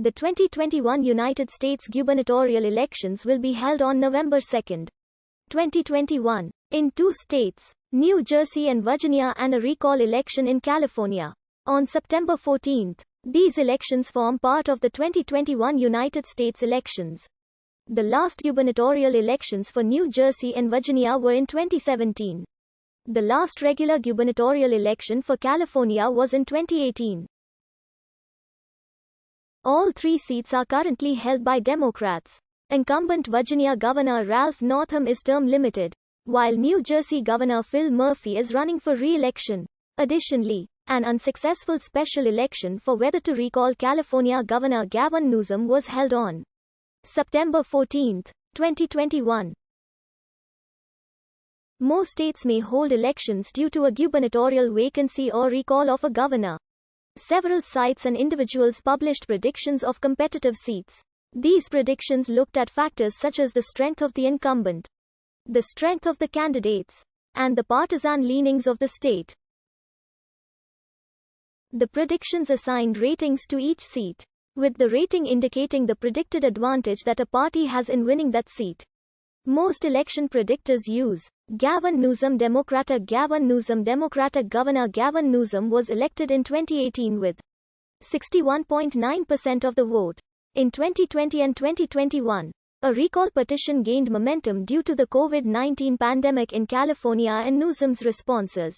The 2021 United States gubernatorial elections will be held on November 2, 2021, in 2 states, New Jersey and Virginia, and a recall election in California on September 14. These elections form part of the 2021 United States elections. The last gubernatorial elections for New Jersey and Virginia were in 2017. The last regular gubernatorial election for California was in 2018. All 3 seats are currently held by Democrats. Incumbent Virginia Governor Ralph Northam is term limited, while New Jersey Governor Phil Murphy is running for re-election. Additionally, an unsuccessful special election for whether to recall California Governor Gavin Newsom was held on September 14, 2021. More states may hold elections due to a gubernatorial vacancy or recall of a governor. Several sites and individuals published predictions of competitive seats. These predictions looked at factors such as the strength of the incumbent, the strength of the candidates, and the partisan leanings of the state. The predictions assigned ratings to each seat, with the rating indicating the predicted advantage that a party has in winning that seat. Most election predictors use Gavin Newsom. Democratic Governor Gavin Newsom was elected in 2018 with 61.9% of the vote. In 2020 and 2021, a recall petition gained momentum due to the COVID-19 pandemic in California and Newsom's responses,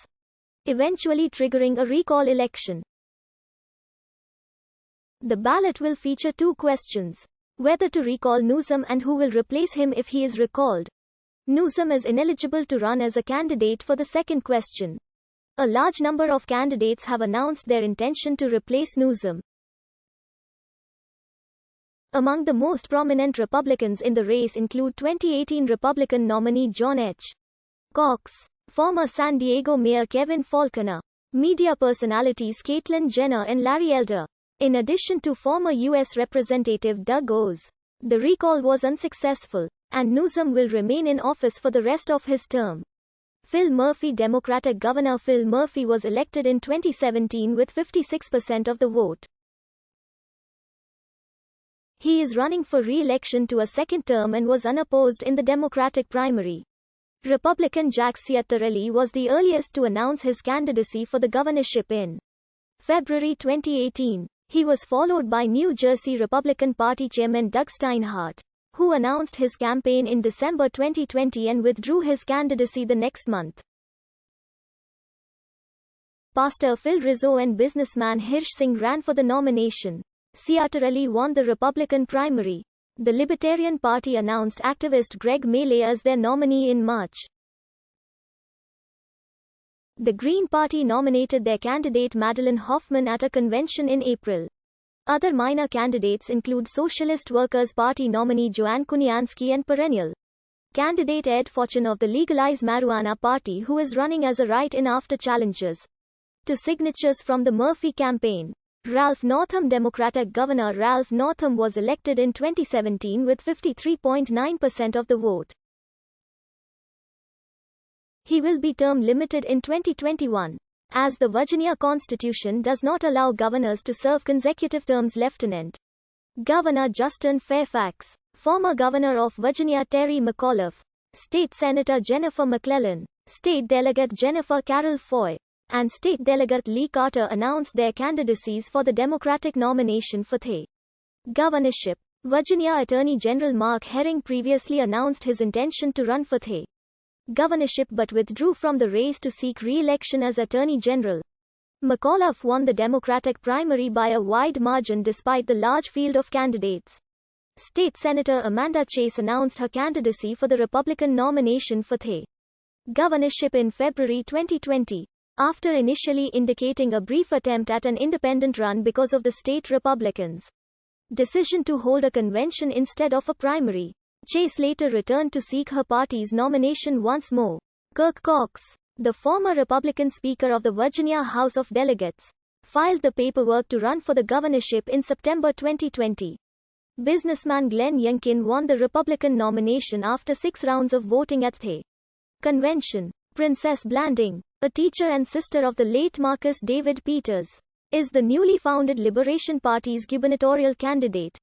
eventually triggering a recall election. The ballot will feature 2 questions: whether to recall Newsom and who will replace him if he is recalled. Newsom is ineligible to run as a candidate for the second question. A large number of candidates have announced their intention to replace Newsom. Among the most prominent Republicans in the race include 2018 Republican nominee John H. Cox, former San Diego Mayor Kevin Faulconer, media personalities Caitlyn Jenner and Larry Elder, in addition to former U.S. Representative Doug Oz. The recall was unsuccessful, and Newsom will remain in office for the rest of his term. Phil Murphy. Democratic Governor Phil Murphy was elected in 2017 with 56% of the vote. He is running for re-election to a second term and was unopposed in the Democratic primary. Republican Jack Ciattarelli was the earliest to announce his candidacy for the governorship in February 2018. He was followed by New Jersey Republican Party Chairman Doug Steinhardt, who announced his campaign in December 2020 and withdrew his candidacy the next month. Pastor Phil Rizzo and businessman Hirsch Singh ran for the nomination. Ciattarelli won the Republican primary. The Libertarian Party announced activist Greg Mealy as their nominee in March. The Green Party nominated their candidate Madeleine Hoffman at a convention in April. Other minor candidates include Socialist Workers' Party nominee Joanne Kuniansky and perennial candidate Ed Fortune of the Legalize Marijuana Party, who is running as a write-in after challenges to signatures from the Murphy campaign. Ralph Northam. Democratic Governor Ralph Northam was elected in 2017 with 53.9% of the vote. He will be term limited in 2021, as the Virginia Constitution does not allow governors to serve consecutive terms. Lieutenant Governor Justin Fairfax, former Governor of Virginia Terry McAuliffe, State Senator Jennifer McClellan, State Delegate Jennifer Carroll Foy, and State Delegate Lee Carter announced their candidacies for the Democratic nomination for the governorship. Virginia Attorney General Mark Herring previously announced his intention to run for the governorship but withdrew from the race to seek re-election as Attorney General. McAuliffe won the Democratic primary by a wide margin despite the large field of candidates. State Senator Amanda Chase announced her candidacy for the Republican nomination for the governorship in February 2020, after initially indicating a brief attempt at an independent run because of the state Republicans' decision to hold a convention instead of a primary. Chase later returned to seek her party's nomination once more. Kirk Cox, the former Republican Speaker of the Virginia House of Delegates, filed the paperwork to run for the governorship in September 2020. Businessman Glenn Youngkin won the Republican nomination after 6 rounds of voting at the convention. Princess Blanding, a teacher and sister of the late Marcus David Peters, is the newly founded Liberation Party's gubernatorial candidate.